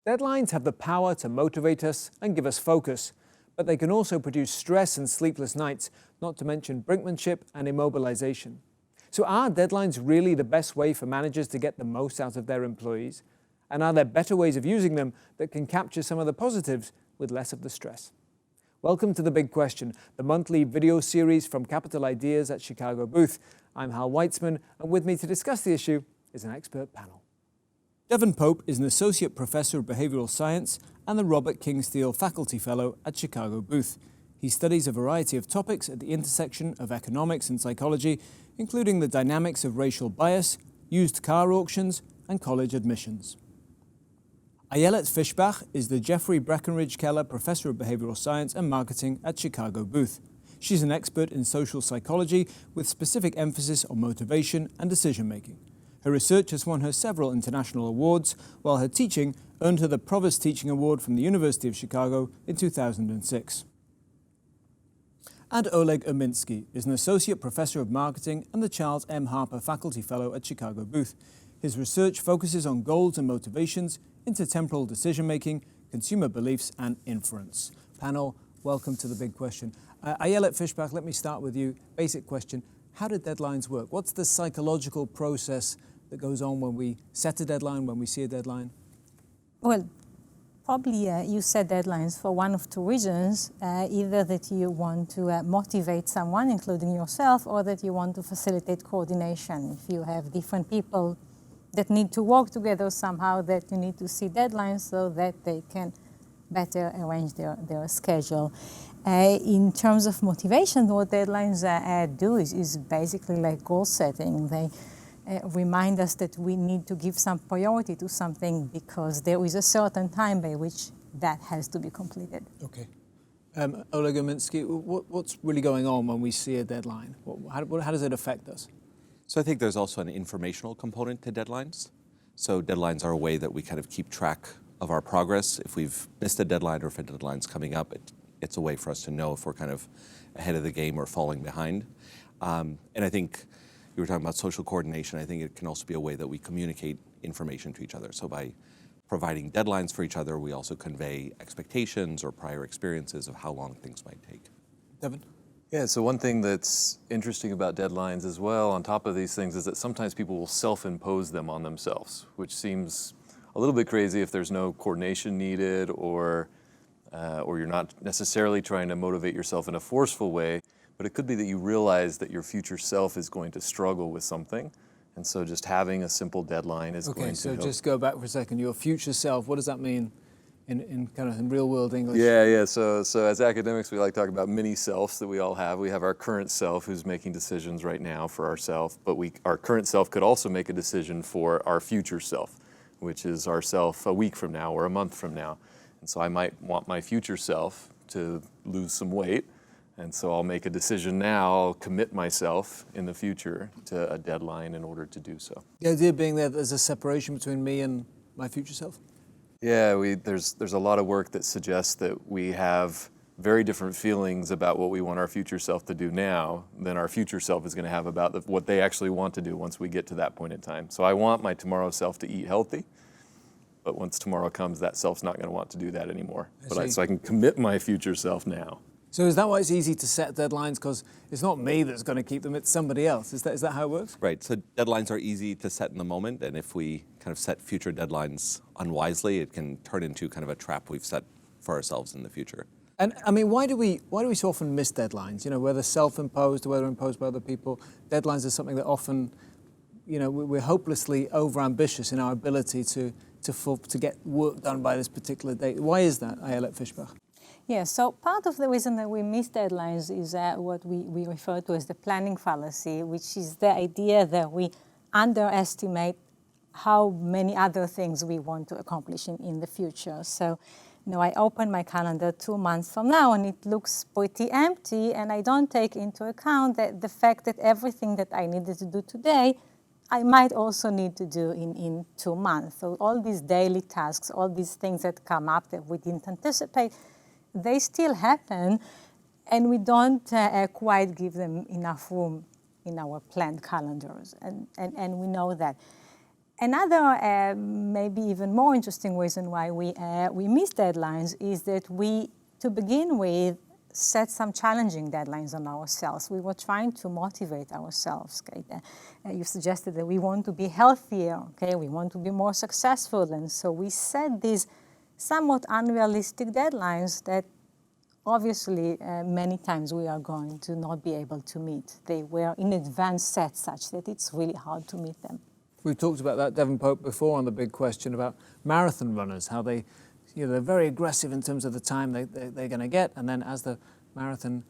Deadlines have the power to motivate us and give us focus, but they can also produce stress and sleepless nights, not to mention brinkmanship and immobilization. So are deadlines really the best way for managers to get the most out of their employees? And are there better ways of using them that can capture some of the positives with less of the stress? Welcome to The Big Question, the monthly video series from Capital Ideas at Chicago Booth. I'm Hal Weitzman, and with me to discuss the issue is an expert panel. Devin Pope is an Associate Professor of Behavioral Science and the Robert King Steele Faculty Fellow at Chicago Booth. He studies a variety of topics at the intersection of economics and psychology, including the dynamics of racial bias, used car auctions, and college admissions. Ayelet Fishbach is the Jeffrey Breckenridge Keller Professor of Behavioral Science and Marketing at Chicago Booth. She's an expert in social psychology with specific emphasis on motivation and decision-making. Her research has won her several international awards, while her teaching earned her the Provost Teaching Award from the University of Chicago in 2006. And Oleg Minsky is an Associate Professor of Marketing and the Charles M. Harper Faculty Fellow at Chicago Booth. His research focuses on goals and motivations, intertemporal decision-making, consumer beliefs, and inference. Panel, welcome to The Big Question. Ayelet Fishbach, let me start with you. Basic question, how do deadlines work? What's the psychological process that goes on when we set a deadline, when we see a deadline? Well, probably you set deadlines for one of two reasons, either that you want to motivate someone, including yourself, or that you want to facilitate coordination. If you have different people that need to work together somehow, that you need to see deadlines so that they can better arrange their schedule. In terms of motivation, what deadlines do is basically like goal setting. They remind us that we need to give some priority to something because there is a certain time by which that has to be completed. Okay. Oleg Minsky, what's really going on when we see a deadline? How does it affect us? So I think there's also an informational component to deadlines. So deadlines are a way that we kind of keep track of our progress. If we've missed a deadline or if a deadline's coming up, it's a way for us to know if we're kind of ahead of the game or falling behind. And I think you were talking about social coordination. I think it can also be a way that we communicate information to each other. So by providing deadlines for each other, we also convey expectations or prior experiences of how long things might take. Devin? Yeah, so one thing that's interesting about deadlines as well, on top of these things, is that sometimes people will self-impose them on themselves, which seems a little bit crazy if there's no coordination needed or you're not necessarily trying to motivate yourself in a forceful way, but it could be that you realize that your future self is going to struggle with something, and so just having a simple deadline is going to help. Okay, so just go back for a second. Your future self, what does that mean in kind of in real world English? Yeah. So as academics, we like to talk about mini selves that we all have. We have our current self who's making decisions right now for ourselves, but our current self could also make a decision for our future self, which is ourself a week from now or a month from now. And so I might want my future self to lose some weight, and so I'll make a decision now, I'll commit myself in the future to a deadline in order to do so. The idea being that there's a separation between me and my future self? Yeah, there's a lot of work that suggests that we have very different feelings about what we want our future self to do now than our future self is going to have about what they actually want to do once we get to that point in time. So I want my tomorrow self to eat healthy, but once tomorrow comes, that self's not going to want to do that anymore. So I can commit my future self now. So is that why it's easy to set deadlines? Because it's not me that's going to keep them, it's somebody else. Is that how it works? Right, so deadlines are easy to set in the moment, and if we kind of set future deadlines unwisely, it can turn into kind of a trap we've set for ourselves in the future. And I mean, why do we so often miss deadlines? You know, whether self-imposed or whether imposed by other people, deadlines are something that often, you know, we're hopelessly over-ambitious in our ability to get work done by this particular date. Why is that, Ayelet Fishbach? Yeah, so part of the reason that we miss deadlines is what we refer to as the planning fallacy, which is the idea that we underestimate how many other things we want to accomplish in the future. So, you know, I open my calendar 2 months from now and it looks pretty empty, and I don't take into account the fact that everything that I needed to do today, I might also need to do in 2 months. So all these daily tasks, all these things that come up that we didn't anticipate, they still happen, and we don't quite give them enough room in our planned calendars, and we know that. Another, maybe even more interesting reason why we miss deadlines is that we, to begin with, set some challenging deadlines on ourselves. We were trying to motivate ourselves. Okay? You suggested that we want to be healthier, okay? We want to be more successful, and so we set these somewhat unrealistic deadlines that obviously many times we are going to not be able to meet. They were in advance set such that it's really hard to meet them. We've talked about that, Devin Pope, before on the big question about marathon runners, how they, they're very aggressive in terms of the time they're going to get, and then as the marathon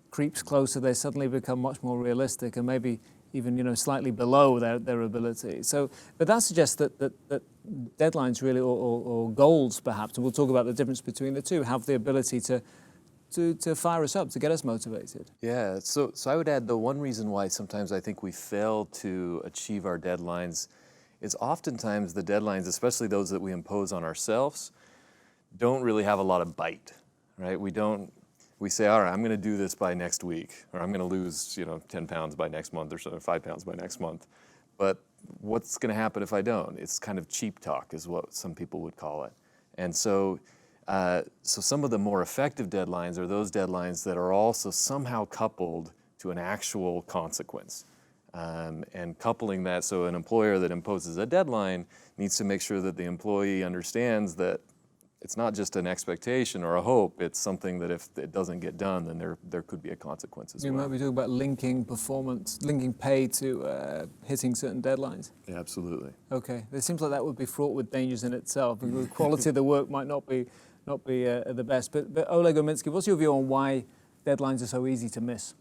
creeps closer, they suddenly become much more realistic and maybe even slightly below their ability. So, but that suggests that deadlines really, or goals perhaps, and we'll talk about the difference between the two, have the ability to fire us up, to get us motivated. Yeah, so I would add the one reason why sometimes I think we fail to achieve our deadlines is oftentimes the deadlines, especially those that we impose on ourselves, don't really have a lot of bite, right? We say, all right, I'm going to do this by next week, or I'm going to lose 10 pounds by next month, or so, 5 pounds by next month. But what's going to happen if I don't? It's kind of cheap talk is what some people would call it. And so some of the more effective deadlines are those deadlines that are also somehow coupled to an actual consequence. And coupling that, so an employer that imposes a deadline needs to make sure that the employee understands that it's not just an expectation or a hope, it's something that if it doesn't get done, then there could be a consequence as well. You might be talking about linking performance, linking pay to hitting certain deadlines. Yeah, absolutely. Okay, it seems like that would be fraught with dangers in itself. The quality of the work might not be the best. But Oleg Minsky, what's your view on why deadlines are so easy to miss?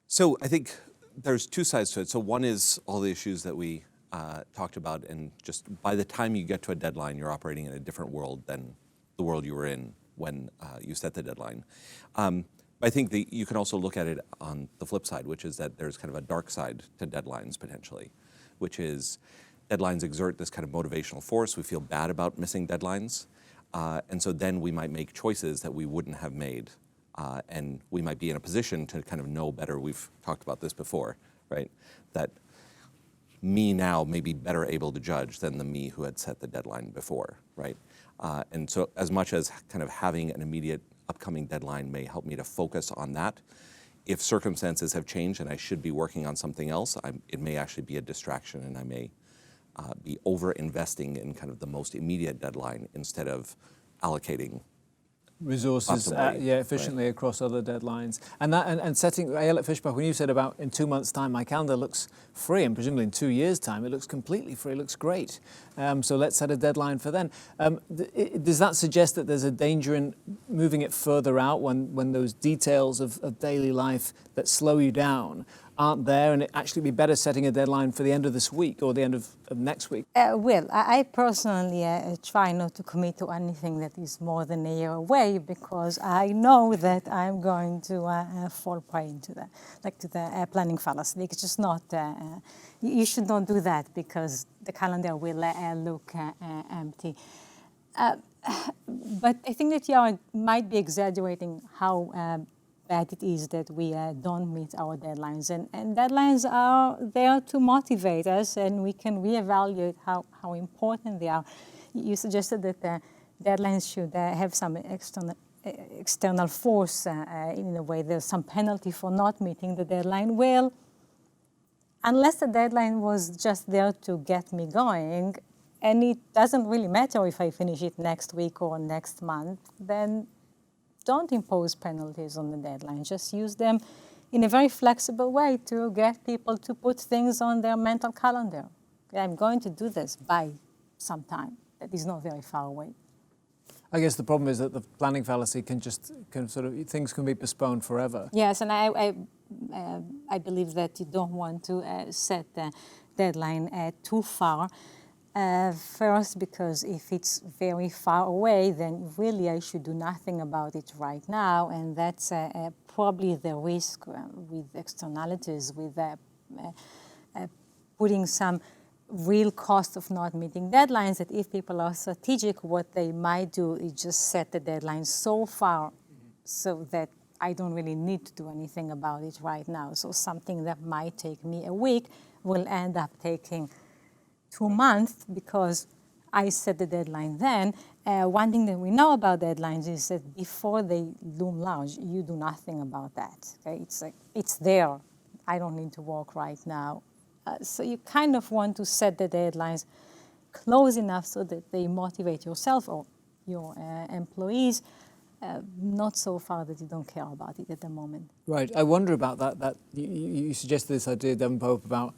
So I think there's two sides to it. So one is all the issues that we talked about, and just by the time you get to a deadline, you're operating in a different world than the world you were in when you set the deadline. I think you can also look at it on the flip side, which is that there's kind of a dark side to deadlines potentially, which is deadlines exert this kind of motivational force. We feel bad about missing deadlines, and so then we might make choices that we wouldn't have made, and we might be in a position to kind of know better. We've talked about this before, right? That me now may be better able to judge than the me who had set the deadline before, right? And so as much as kind of having an immediate upcoming deadline may help me to focus on that, if circumstances have changed and I should be working on something else, it may actually be a distraction, and I may be over-investing in kind of the most immediate deadline instead of allocating resources efficiently across other deadlines. And setting, Ayelet Fishbach, when you said about in 2 months' time my calendar looks free, and presumably in 2 years' time it looks completely free, it looks great. So let's set a deadline for then. Does that suggest that there's a danger in moving it further out when those details of daily life that slow you down aren't there, and it actually be better setting a deadline for the end of this week or the end of next week? Well, I personally try not to commit to anything that is more than a year away, because I know that I'm going to fall prey into that, like to the planning fallacy. It's just not, you should not do that, because the calendar will look empty. But I think that you might be exaggerating how bad it is that we don't meet our deadlines. And deadlines are there to motivate us, and we can reevaluate how important they are. You suggested that deadlines should have some external force in a way. There's some penalty for not meeting the deadline. Well, unless the deadline was just there to get me going, and it doesn't really matter if I finish it next week or next month, then don't impose penalties on the deadline. Just use them in a very flexible way to get people to put things on their mental calendar. I'm going to do this by some time that is not very far away. I guess the problem is that the planning fallacy can things can be postponed forever. Yes, and I believe that you don't want to set the deadline too far. First, because if it's very far away, then really I should do nothing about it right now, and that's probably the risk with externalities, with putting some real cost of not meeting deadlines, that if people are strategic, what they might do is just set the deadline so far so that I don't really need to do anything about it right now. So something that might take me a week will end up taking 2 months because I set the deadline then. One thing that we know about deadlines is that before they loom large, you do nothing about that. Okay? It's like, it's there. I don't need to work right now. So you kind of want to set the deadlines close enough so that they motivate yourself or your employees, not so far that you don't care about it at the moment. Right. I wonder about that. That you suggested this idea, Devin Pope, about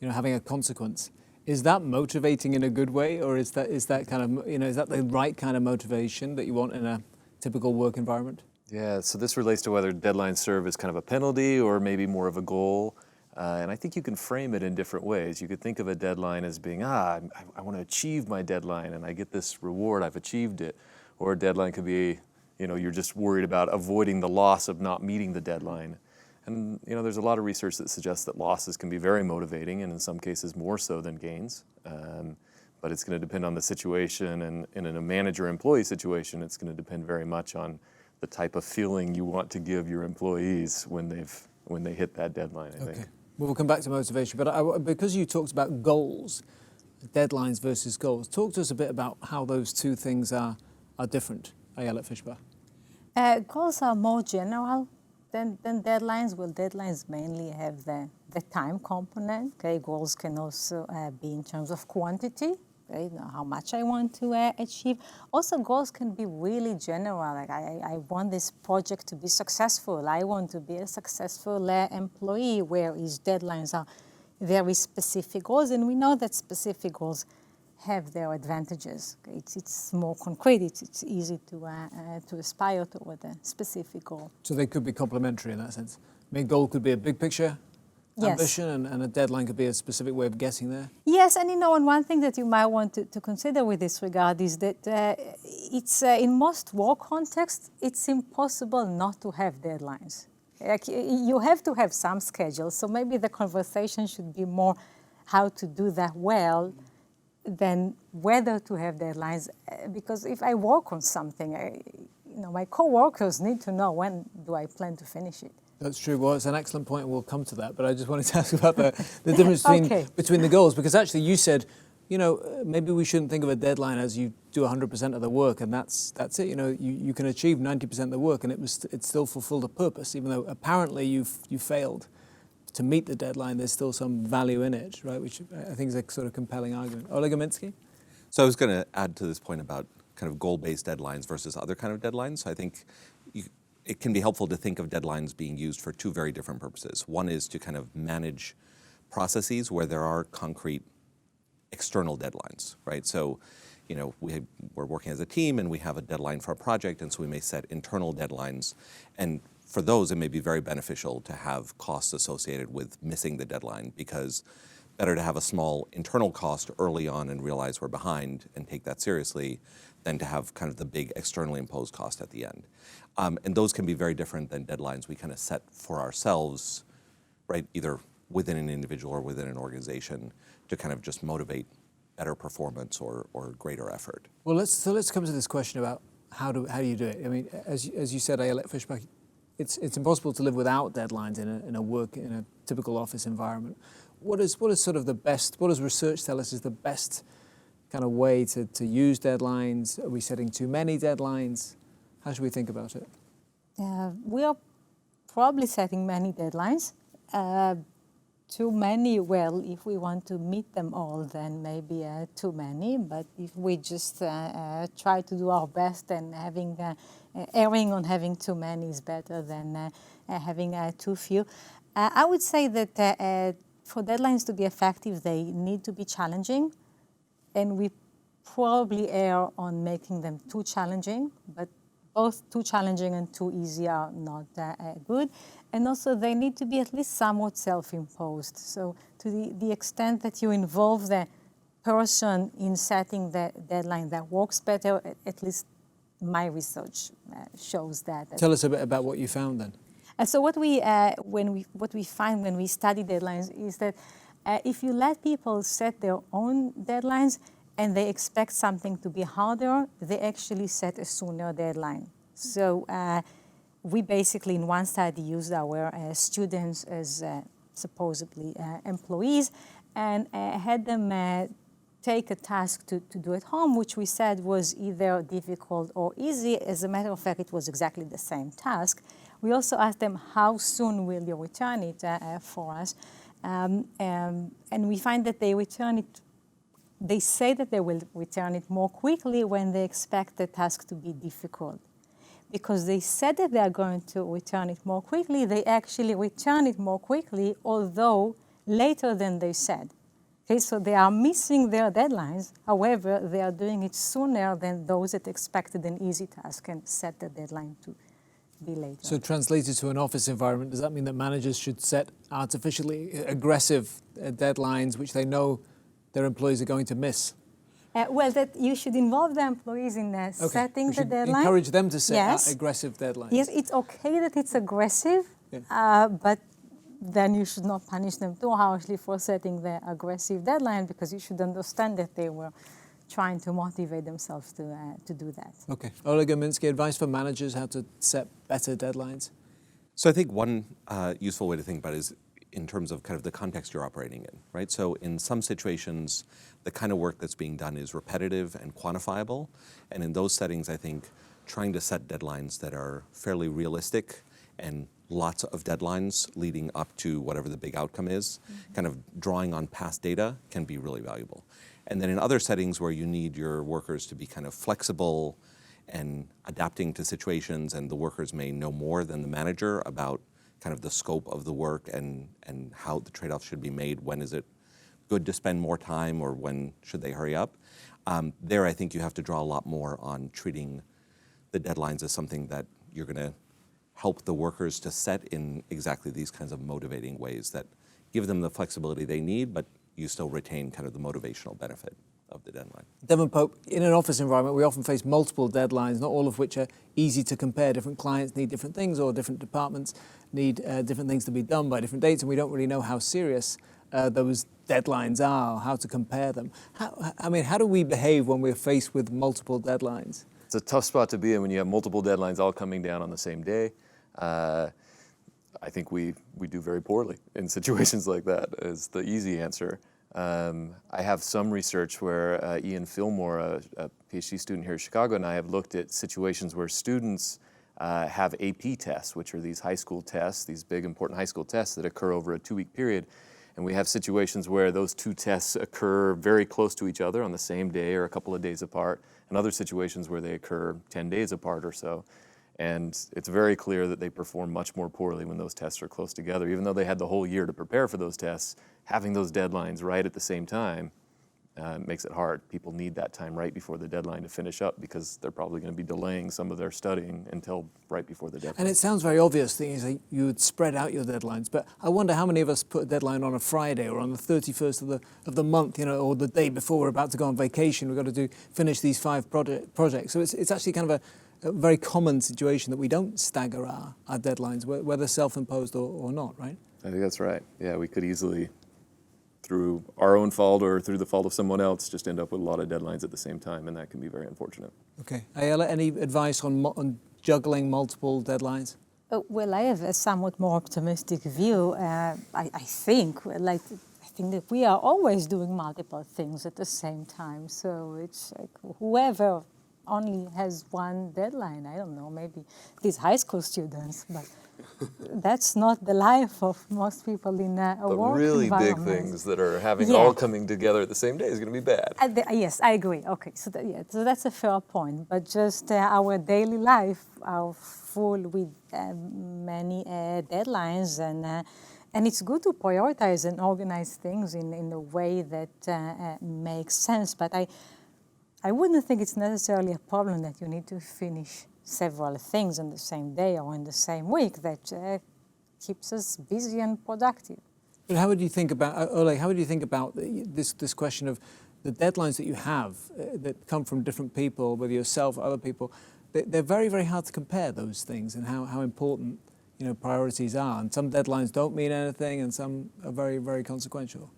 having a consequence. Is that motivating in a good way, or is that kind of is that the right kind of motivation that you want in a typical work environment? Yeah, so this relates to whether deadlines serve as kind of a penalty or maybe more of a goal. And I think you can frame it in different ways. You could think of a deadline as being, I want to achieve my deadline and I get this reward, I've achieved it. Or a deadline could be, you're just worried about avoiding the loss of not meeting the deadline. And there's a lot of research that suggests that losses can be very motivating, and in some cases more so than gains. But it's going to depend on the situation, and in a manager-employee situation, it's going to depend very much on the type of feeling you want to give your employees when they hit that deadline, I think. Well, we'll come back to motivation, but because you talked about goals, deadlines versus goals, talk to us a bit about how those two things are different, Ayelet Fishbach. Goals are more general than deadlines. Well, deadlines mainly have the time component. Okay, goals can also be in terms of quantity. Okay, how much I want to achieve. Also, goals can be really general. Like I want this project to be successful. I want to be a successful employee, whereas deadlines are very specific goals, and we know that specific goals have their advantages. Okay? It's more concrete. It's easy to aspire toward a specific goal. So they could be complementary in that sense. I mean, goal could be a big picture ambition, and a deadline could be a specific way of getting there. Yes, and and one thing that you might want to consider with this regard is that it's in most work contexts, it's impossible not to have deadlines. Like, you have to have some schedule, so maybe the conversation should be more how to do that well than whether to have deadlines. Because if I work on something, my co-workers need to know when do I plan to finish it. That's true. Well, it's an excellent point. We'll come to that. But I just wanted to ask about the difference between the goals, because actually you said, maybe we shouldn't think of a deadline as you do 100% of the work, and that's it. You can achieve 90% of the work, and it still fulfilled a purpose, even though apparently you failed to meet the deadline. There's still some value in it, right? Which I think is a sort of compelling argument. Oleg Minsky? So I was going to add to this point about kind of goal-based deadlines versus other kind of deadlines. So I think it can be helpful to think of deadlines being used for two very different purposes. One is to kind of manage processes where there are concrete external deadlines, right? So, we're working as a team and we have a deadline for a project, and so we may set internal deadlines. And for those, it may be very beneficial to have costs associated with missing the deadline, because better to have a small internal cost early on and realize we're behind and take that seriously than to have kind of the big externally imposed cost at the end. And those can be very different than deadlines we kind of set for ourselves, right, either within an individual or within an organization to kind of just motivate better performance or greater effort. Well, let's come to this question about how do you do it? I mean, as you said, Ayelet Fishbach, it's impossible to live without deadlines in a typical office environment. What is sort of the best? What does research tell us is the best kind of way to use deadlines? Are we setting too many deadlines? How should we think about it? We are probably setting many deadlines. Too many, well, if we want to meet them all, then maybe too many. But if we just try to do our best, and erring on having too many is better than having too few. I would say that for deadlines to be effective, they need to be challenging. And we probably err on making them too challenging, but both too challenging and too easy are not good. And also they need to be at least somewhat self-imposed. So to the extent that you involve the person in setting the deadline, that works better. At least my research shows that. Tell us a bit about what you found then. So what we find when we study deadlines is that if you let people set their own deadlines and they expect something to be harder, they actually set a sooner deadline. So we basically, in one study, used our students as supposedly employees and had them take a task to do at home, which we said was either difficult or easy. As a matter of fact, it was exactly the same task. We also asked them, how soon will you return it for us? And we find that they return it. They say that they will return it more quickly when they expect the task to be difficult. Because they said that they are going to return it more quickly, they actually return it more quickly, although later than they said. Okay, so they are missing their deadlines. However, they are doing it sooner than those that expected an easy task and set the deadline to be later. So translated to an office environment, does that mean that managers should set artificially aggressive deadlines which they know their employees are going to miss? Well, that you should involve the employees in setting the deadline. Encourage them to set Yes. aggressive deadlines. Yes, it's okay that it's aggressive, but then you should not punish them too harshly for setting the aggressive deadline, because you should understand that they were trying to motivate themselves to do that. Okay. Oleg Minsky, advice for managers how to set better deadlines? So I think one useful way to think about it is in terms of kind of the context you're operating in, right? So in some situations, the kind of work that's being done is repetitive and quantifiable. And in those settings, I think trying to set deadlines that are fairly realistic and lots of deadlines leading up to whatever the big outcome is, kind of drawing on past data can be really valuable. And then in other settings where you need your workers to be kind of flexible and adapting to situations, and the workers may know more than the manager about kind of the scope of the work and how the trade-offs should be made. When is it good to spend more time, or when should they hurry up? There, I think you have to draw a lot more on treating the deadlines as something that you're going to help the workers to set in exactly these kinds of motivating ways that give them the flexibility they need, but you still retain kind of the motivational benefit of the deadline. Devin Pope, in an office environment, we often face multiple deadlines, not all of which are easy to compare. Different clients need different things, or different departments need different things to be done by different dates, and we don't really know how serious those deadlines are, or how to compare them. How do we behave when we're faced with multiple deadlines? It's a tough spot to be in when you have multiple deadlines all coming down on the same day. I think we do very poorly in situations like that, is the easy answer. I have some research where Ian Fillmore, a PhD student here at Chicago, and I have looked at situations where students have AP tests, which are these high school tests, these big important high school tests that occur over a 2-week period. And we have situations where those two tests occur very close to each other on the same day or a couple of days apart, and other situations where they occur 10 days apart or so. And it's very clear that they perform much more poorly when those tests are close together. Even though they had the whole year to prepare for those tests, having those deadlines right at the same time makes it hard. People need that time right before the deadline to finish up, because they're probably going to be delaying some of their studying until right before the deadline. And it sounds very obvious that you would spread out your deadlines, but I wonder how many of us put a deadline on a Friday or on the 31st of the month, or the day before we're about to go on vacation. We've got to finish these 5 projects. So it's actually kind of a very common situation that we don't stagger our deadlines, whether self-imposed or not, right? I think that's right. Yeah, we could easily, through our own fault or through the fault of someone else, just end up with a lot of deadlines at the same time, and that can be very unfortunate. Okay. Ayelet, any advice on juggling multiple deadlines? Well, I have a somewhat more optimistic view. I think that we are always doing multiple things at the same time. So it's like whoever only has one deadline. I don't know, maybe these high school students, but that's not the life of most people in a work really environment. big things that are having all coming together at the same day is going to be bad. Yes, I agree. Okay, so that's a fair point. But just our daily life are full with many deadlines, and it's good to prioritize and organize things in a way that makes sense. But I wouldn't think it's necessarily a problem that you need to finish several things on the same day or in the same week. That keeps us busy and productive. But how would you think about, Oleg, how would you think about this question of the deadlines that you have that come from different people, whether yourself or other people? They're very, very hard to compare those things, and how important priorities are. And some deadlines don't mean anything, and some are very, very consequential.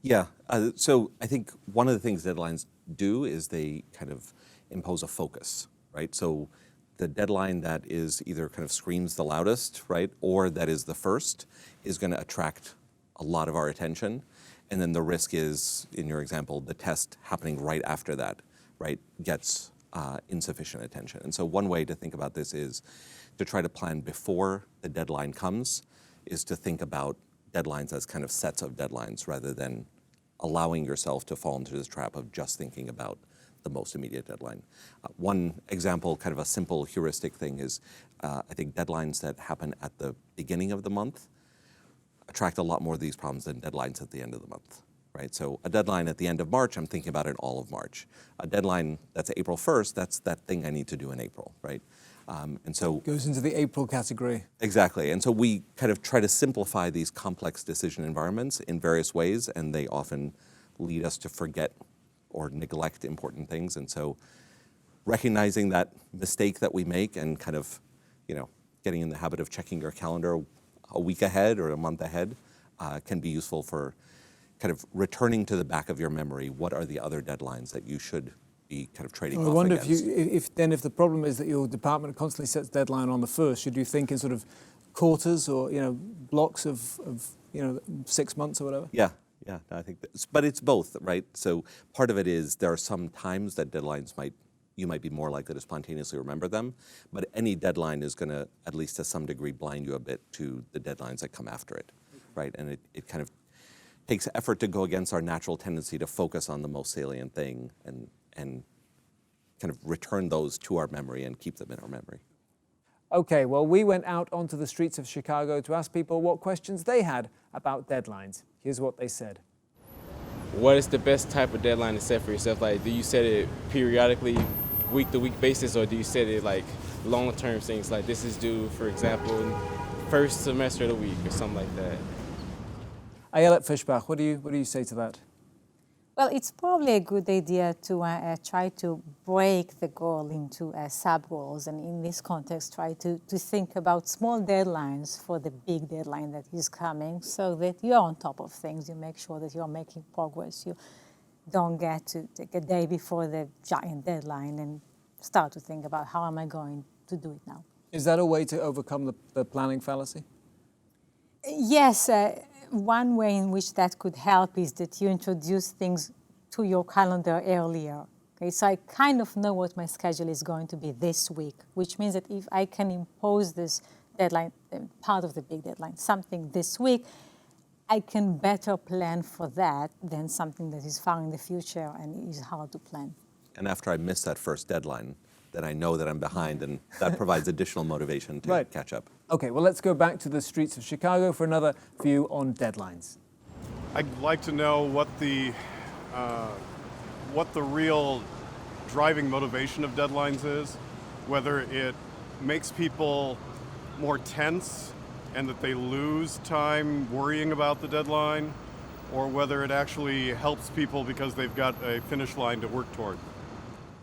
Yeah, so I think one of the things deadlines do is they kind of impose a focus, right? So the deadline that is either kind of screams the loudest, right, or that is the first, is going to attract a lot of our attention. And then the risk is, in your example, the test happening right after that, right, gets insufficient attention. And so one way to think about this is to try to plan before the deadline comes, is to think about deadlines as kind of sets of deadlines rather than allowing yourself to fall into this trap of just thinking about the most immediate deadline. One example, kind of a simple heuristic thing is, I think deadlines that happen at the beginning of the month attract a lot more of these problems than deadlines at the end of the month, right? So a deadline at the end of March, I'm thinking about it all of March. A deadline that's April 1st, that's that thing I need to do in April, right? And so Goes into the April category. exactly. And so we kind of try to simplify these complex decision environments in various ways, and they often lead us to forget or neglect important things. And so recognizing that mistake that we make and kind of, getting in the habit of checking your calendar a week ahead or a month ahead can be useful for kind of returning to the back of your memory. What are the other deadlines that you should be kind of trading off I wonder against? if the problem is that your department constantly sets deadline on the 1st, should you think in sort of quarters or blocks of 6 months or whatever? Yeah, I think but it's both, right? So part of it is there are some times that deadlines you might be more likely to spontaneously remember them, but any deadline is going to, at least to some degree, blind you a bit to the deadlines that come after it, right? And it kind of takes effort to go against our natural tendency to focus on the most salient thing and kind of return those to our memory and keep them in our memory. Okay, well, we went out onto the streets of Chicago to ask people what questions they had about deadlines. Here's what they said. What is the best type of deadline to set for yourself? Like, do you set it periodically, week-to-week basis, or do you set it like long-term things? Like, this is due, for example, first semester of the week or something like that. Ayelet Fishbach, what do you say to that? Well, it's probably a good idea to try to break the goal into sub-goals, and in this context, try to think about small deadlines for the big deadline that is coming, so that you're on top of things. You make sure that you're making progress. You don't get to take a day before the giant deadline and start to think about how am I going to do it now. Is that a way to overcome the planning fallacy? Yes. One way in which that could help is that you introduce things to your calendar earlier. Okay, so I kind of know what my schedule is going to be this week, which means that if I can impose this deadline, part of the big deadline, something this week, I can better plan for that than something that is far in the future and is hard to plan. And after I miss that first deadline, then I know that I'm behind, and that provides additional motivation to catch up. Okay, well, let's go back to the streets of Chicago for another view on deadlines. I'd like to know what the real driving motivation of deadlines is, whether it makes people more tense and that they lose time worrying about the deadline, or whether it actually helps people because they've got a finish line to work toward.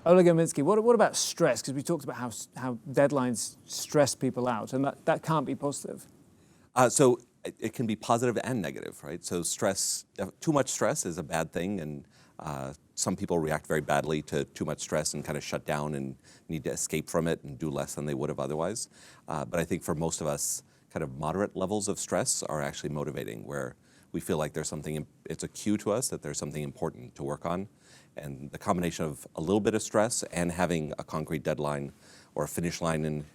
Oleg Minsky, what about stress? Because we talked about how deadlines stress people out, and that can't be positive. So it can be positive and negative, right? So stress, too much stress is a bad thing, and some people react very badly to too much stress and kind of shut down and need to escape from it and do less than they would have otherwise. But I think for most of us, kind of moderate levels of stress are actually motivating, where we feel like there's something, it's a cue to us that there's something important to work on. And the combination of a little bit of stress and having a concrete deadline or a finish line in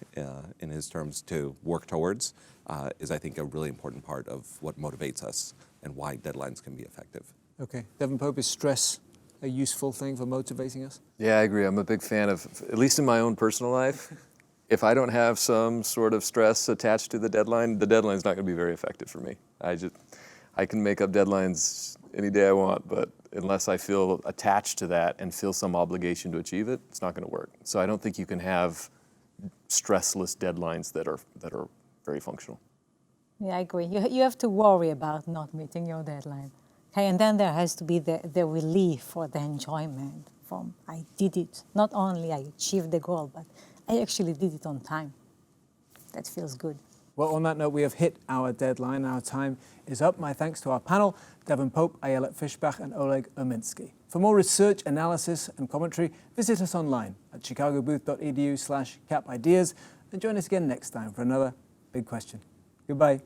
his terms to work towards is, I think, a really important part of what motivates us and why deadlines can be effective. Okay. Devin Pope, is stress a useful thing for motivating us? Yeah, I agree. I'm a big fan of, at least in my own personal life, if I don't have some sort of stress attached to the deadline's not going to be very effective for me. I can make up deadlines any day I want, but unless I feel attached to that and feel some obligation to achieve it, it's not going to work. So I don't think you can have stressless deadlines that are very functional. Yeah, I agree. You have to worry about not meeting your deadline. Okay, and then there has to be the relief or the enjoyment from I did it. Not only I achieved the goal, but I actually did it on time. That feels good. Well, on that note, we have hit our deadline. Our time is up. My thanks to our panel, Devin Pope, Ayelet Fishbach, and Oleg Minsky. For more research, analysis, and commentary, visit us online at chicagobooth.edu/capideas and join us again next time for another big question. Goodbye.